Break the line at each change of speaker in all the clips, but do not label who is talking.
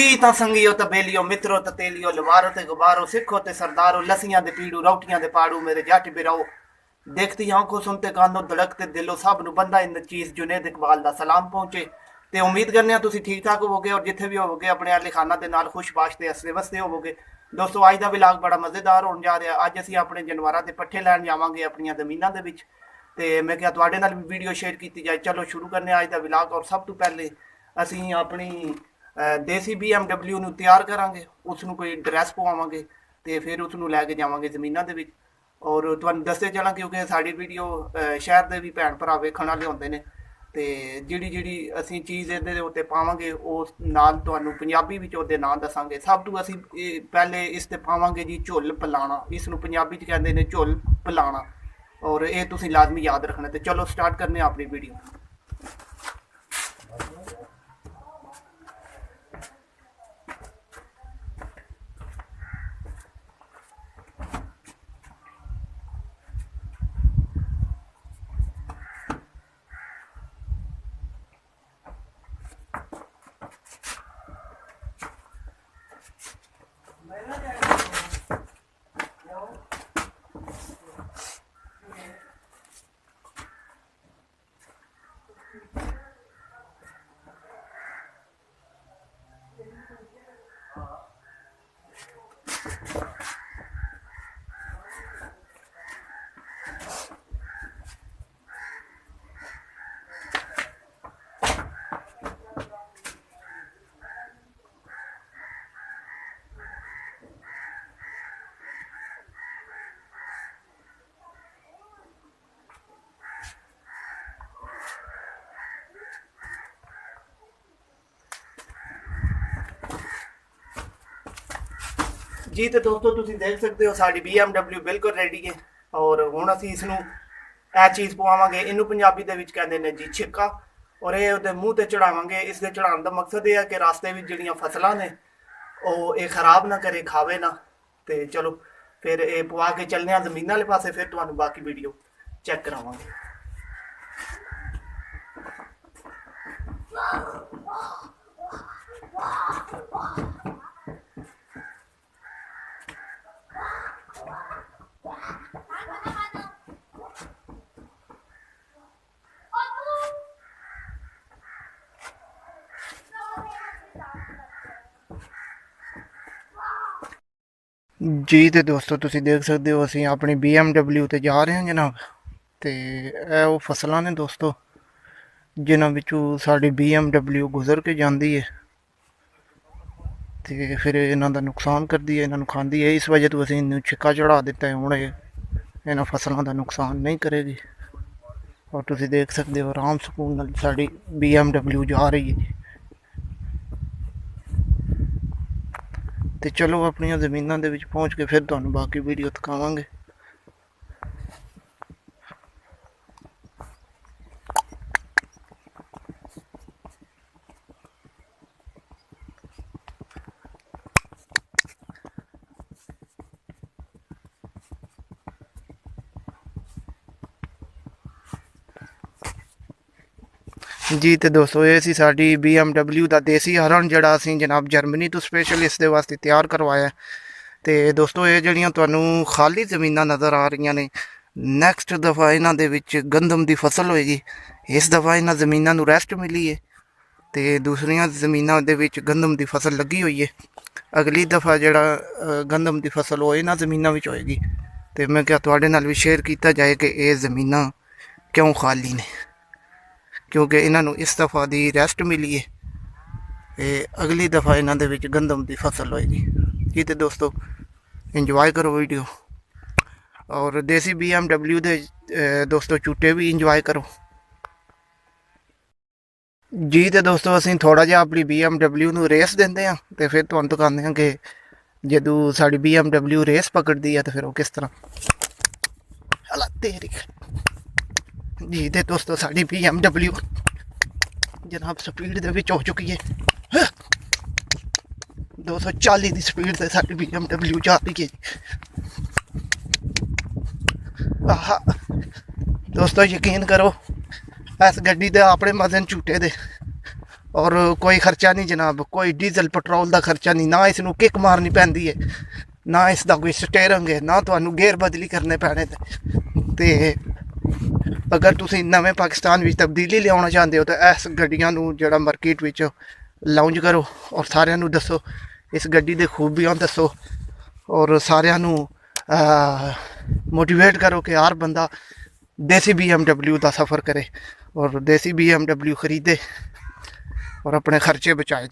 जी ਤਾਂ ਸੰਗਿਓ ਤੇ ਬੇਲਿਓ ਮਿੱਤਰੋ ਤੇ ਤੇਲਿਓ ਲਵਾਰੋ ਤੇ ਗੁਬਾਰੋ ਸਿੱਖੋ ਤੇ ਸਰਦਾਰੋ लसियां दे पीड़ू रोटियां दे पाड़ू मेरे जट बिराओ देखती आंखों सुनते कानों धड़कते दिलों सब ਨੂੰ ਬੰਦਾ इन चीज जुनेद इकबाल ਦਾ सलाम पहुंचे ਤੇ ਉਮੀਦ ਕਰਨੇ ਆ ਤੁਸੀਂ ਠੀਕ ਠਾਕ ਹੋਵੋਗੇ ਔਰ ਜਿੱਥੇ ਵੀ ਹੋਵੋਗੇ ਆਪਣੇ ਆਲੇ ਖਾਨਾ ਦੇ ਨਾਲ ਖੁਸ਼ਬਾਸ਼ ਤੇ ਹੱਸਦੇ ਵਸਦੇ ਹੋਵੋਗੇ। ਦੋਸਤੋ ਅੱਜ ਦਾ ਵਲੌਗ ਬੜਾ ਮਜ਼ੇਦਾਰ ਹੋਣ ਜਾ ਰਿਹਾ। ਅੱਜ ਅਸੀਂ ਆਪਣੇ ਜਾਨਵਰਾਂ ਦੇ ਪੱਠੇ ਲੈਣ ਜਾਵਾਂਗੇ ਆਪਣੀਆਂ ਜ਼ਮੀਨਾਂ ਦੇ ਵਿੱਚ ਤੇ ਮੈਂ ਕਿਹਾ ਤੁਹਾਡੇ ਨਾਲ ਵੀ ਵੀਡੀਓ ਸ਼ੇਅਰ ਕੀਤੀ ਜਾਏ। ਚਲੋ ਸ਼ੁਰੂ ਕਰਨੇ ਆ ਅੱਜ ਦਾ ਵਲੌਗ। ਔਰ ਸਭ ਤੋਂ ਪਹਿਲੇ ਅਸੀਂ ਆਪਣੀ देसी BMW ਨੂੰ ਤਿਆਰ ਕਰਾਂਗੇ, ਉਸ ਨੂੰ ਕੋਈ ਡਰੈਸ ਪਵਾਵਾਂਗੇ ਤੇ ਫਿਰ ਉਸ ਨੂੰ ਲੈ ਕੇ ਜਾਵਾਂਗੇ ਜ਼ਮੀਨਾਂ ਦੇ ਵਿੱਚ। ਔਰ ਤੁਹਾਨੂੰ ਦੱਸਦੇ ਚਲਾਂ ਕਿਉਂਕਿ ਸਾਡੀ ਵੀਡੀਓ ਸ਼ਹਿਰ ਦੇ ਵੀ ਭੈਣ ਭਰਾ ਵੇਖਣ ਵਾਲੇ ਹੁੰਦੇ ਨੇ ਤੇ ਜਿਹੜੀ ਅਸੀਂ ਚੀਜ਼ ਇਹਦੇ ਉੱਤੇ ਪਾਵਾਂਗੇ ਉਸ ਨਾਲ ਤੁਹਾਨੂੰ ਪੰਜਾਬੀ ਵਿੱਚ ਉਹਦੇ ਨਾਂ ਦੱਸਾਂਗੇ। ਸਭ ਤੋਂ ਅਸੀਂ ਪਹਿਲੇ ਇਸ ਤੇ ਪਾਵਾਂਗੇ ਜੀ ਝੁੱਲ ਪਲਾਣਾ। ਇਸ ਨੂੰ ਪੰਜਾਬੀ 'ਚ ਕਹਿੰਦੇ ਨੇ ਝੁੱਲ ਪਲਾਣਾ ਔਰ ਇਹ ਤੁਸੀਂ ਲਾਜ਼ਮੀ ਯਾਦ ਰੱਖਣਾ। ਤੇ ਚਲੋ ਸਟਾਰਟ ਕਰਨੇ ਆ ਆਪਣੀ ਵੀਡੀਓ। जी तो दोस्तों तुम देख सकते हो साड़ी BMW बिल्कुल रेडी है और हुण असीं इस नूं ਇਹ चीज़ पवावांगे। इनू पंजाबी दे विच कहंदे ने जी छिक्का और ये उहदे मूँह ते चढ़ावांगे। इस दे चढ़ाउण दा मकसद ये है कि रास्ते विच जिहड़ियां फसलां ने ਉਹ ਇਹ ਖਰਾਬ ਨਾ ਕਰੇ, ਖਾਵੇ ਨਾ। ਤੇ ਚਲੋ ਫਿਰ ਇਹ ਪਵਾ ਕੇ ਚੱਲਨੇ ਆ ਜ਼ਮੀਨਾਂ ਵਾਲੇ ਪਾਸੇ, ਫਿਰ ਤੁਹਾਨੂੰ ਬਾਕੀ ਵੀਡੀਓ ਚੈੱਕ ਕਰਾਵਾਂਗੇ। जी तो दोस्तों तुसीं देख सकते हो असीं अपनी BMW ते जा रहे हैं जनाब। तो यह वो फसलां ने दोस्तों जिन्हां विचों साडी BMW गुजर के जाती है तो फिर इन्हां दा नुकसान करती है, इन्हां नूं खांदी है। इस वजह तो असीं इन्हूं छिक्का चढ़ा दिता है। हुण इन्हां फसलों का नुकसान नहीं करेगी और तुसीं देख सकते हो आराम सुकून नाल साडी BMW जा रही है। तो चलो अपन जमीनों के पहुँच के फिर तुहानूं बाकी वीडियो दिखावांगे। जी तो दोस्तों ये सी साडी BMW का देसी हरण जिहड़ा असीं जनाब जर्मनी तो स्पेशल इस दे वास्ते तैयार करवाया। तो दोस्तों ये जिहड़ियां तुहानूं खाली ज़मीनां नज़र आ रही ने, नैक्सट दफ़ा इन्हां दे विच गंदम की फसल होएगी। इस दफ़ा इन्हां ज़मीनां नूं रेस्ट मिली है तो दूसरियां ज़मीनां दे विच गंदम की फसल लगी हुई है। अगली दफ़ा जिहड़ा गंदम की फसल वो इन्हां ज़मीनां विच होएगी। तो मैं क्या तुहाडे नाल भी शेयर किया जाए कि ये ज़मीनां क्यों खाली ने, क्योंकि इन्हों इस दफ़ा की रेस्ट मिली है। अगली दफ़ा इन्हों के गंदम की फसल होएगी। जी तो दोस्तों इंजॉय करो वीडियो और देसी BMW दे दोस्तों झूटे भी इंजॉय करो। जी तो दोस्तों असीं थोड़ा जिहा अपनी BMW नूं रेस देंदे हां ते फिर तुहानूं दिखांदे हां कि जदों साडी BMW रेस पकड़दी है तो फिर वो किस तरह हला तेरी। जी तो दोस्तों साडी BMW जनाब स्पीड दे विच हो चुकी है 240 की स्पीड से साडी BMW जा रही है। आहा दोस्तों यकीन करो इस गड्डी दे अपने मजे झूटे दे और कोई खर्चा नहीं जनाब, कोई डीजल पेट्रोल का खर्चा नहीं, ना इसनों किक मारनी पैंदी है, ना इसका कोई स्टेयरिंग है, ना तुहानू गेयर बदली करने पैने ते अगर तुसी नवें पाकिस्तान में तब्दीली लियाना चाहते हो तो इस गड्डियां नू जेहड़ा मार्केट विच लॉन्च करो और सारिਆਂ ਨੂੰ दसो इस गड्डी दे खूबियां दसो और सारिਆਂ ਨੂੰ मोटिवेट करो कि हर बंदा देसी BMW का सफ़र करे और देसी BMW खरीदे और अपने खर्चे बचाए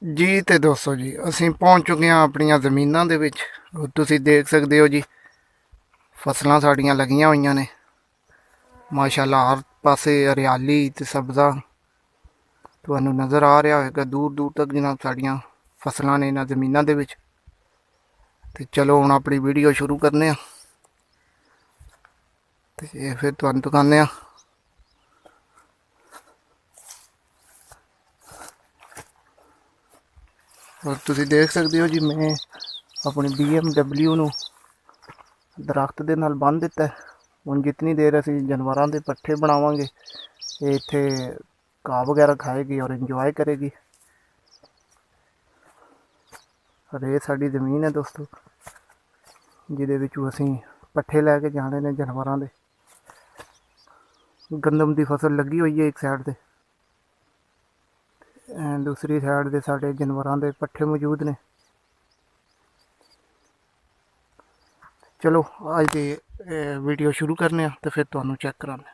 जी। तो दोस्तों जी असी पहुँच चुके हैं अपन जमीनों के विच, तुसी देख सकते हो जी फसलां साड़ियां लगियां हुई ने माशाल्लाह, हर पासे हरियाली ते सब्ज़ा तुहानू नज़र आ रहा होगा दूर दूर तक जनाब साड़ियां फसलां ने इन्हां ज़मीनां दे विच। ते चलो हुण अपनी वीडियो शुरू करने आं ते फिर तुहानू दिखाने आं। और तुसी देख सकते हो जी मैं अपनी BMW नू दरख्त दे नाल बंन दिता है। हुण जितनी देर असी जानवरां दे पट्ठे बनावांगे ये इत्थे घाह वगैरह खाएगी और इंजॉय करेगी। और ये साडी ज़मीन है दोस्तों जिहदे विचों असी पट्ठे लैके जाने ने जानवरां दे। गंदम दी फसल लगी हुई है एक साइड ते, दूसरी साइड ते साडे जानवरां दे पट्ठे मौजूद ने। चलो अज की वीडियो शुरू करने तो फिर तुहानू चेक कराने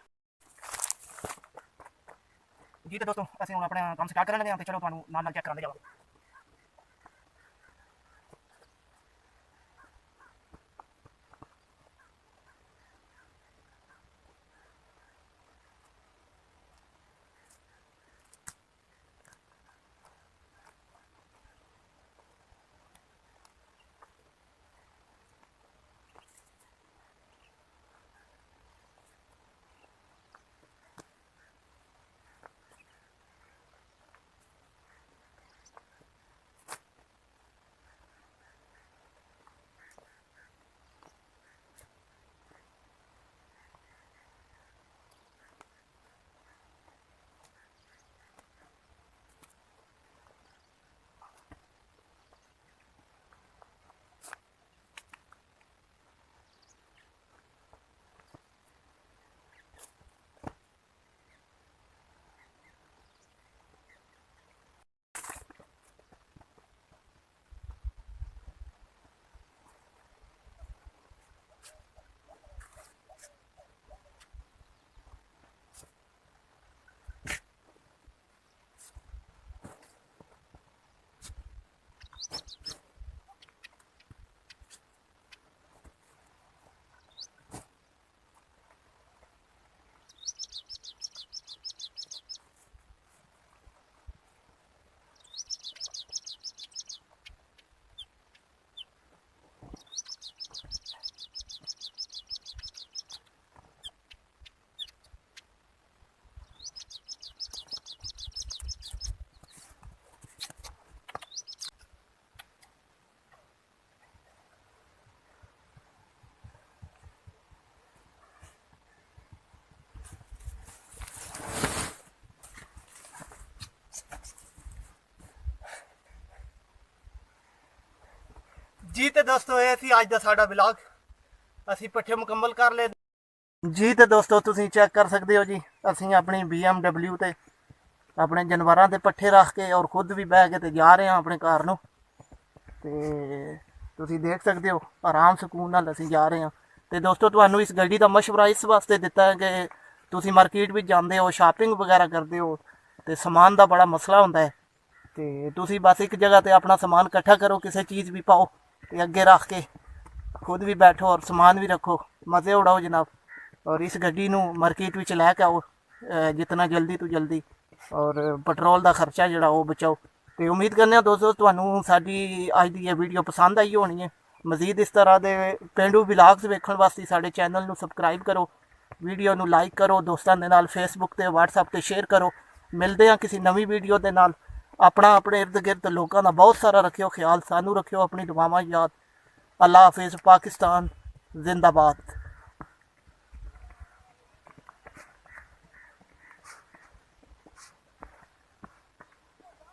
जी। तो दोस्तों असं हम अपना काम स्टार्ट करने लगे, चलो तुहानू नाल चेक कराते जाओ। जी तो दोस्तों ये सी अज का साडा व्लॉग, असी पट्ठे मुकम्मल कर ले जी। तो दोस्तों तुसी चेक कर सकते हो जी असी अपनी BMW ते अपने जानवरां दे पट्ठे रख के और खुद भी बह के ते जा रहे हैं अपने घर नूं। ते तुसी देख सकते हो आराम सुकून नाल असी जा रहे हैं। तो दोस्तों तुहानू इस गड्डी का मशवरा इस वास्ते दिता है कि तुसी मार्केट भी जाते हो, शॉपिंग वगैरह करते हो तो समान का बड़ा मसला होंदा है। तो तुसी बस एक जगह ते अपना समान इकट्ठा करो, किसी चीज़ भी पाओ ते अगे रख के खुद भी बैठो और समान भी रखो, मज़े उड़ाओ जनाब। और इस गड्डी नू मार्केट विच लैके आओ जितना जल्दी तो जल्दी, और पेट्रोल का खर्चा जिहड़ा वो बचाओ। तो उम्मीद करने दोस्तों तुहानू साडी अज की यह वीडियो पसंद आई होनी है। मज़ीद इस तरह के पेंडू व्लॉग्स वेखण वास्ते साडे चैनल नू सबसक्राइब करो, वीडियो नू लाइक करो, दोस्तों के नाल फेसबुक ते व्हाट्सएप ते शेयर करो। मिलते हैं किसी नवी वीडियो के नाल। अपना अपने इर्द गिर्द लोगों का बहुत सारा रखियो ख्याल, सानू रखियो अपनी दुआवां याद। अल्लाह हाफिज़, पाकिस्तान जिंदाबाद।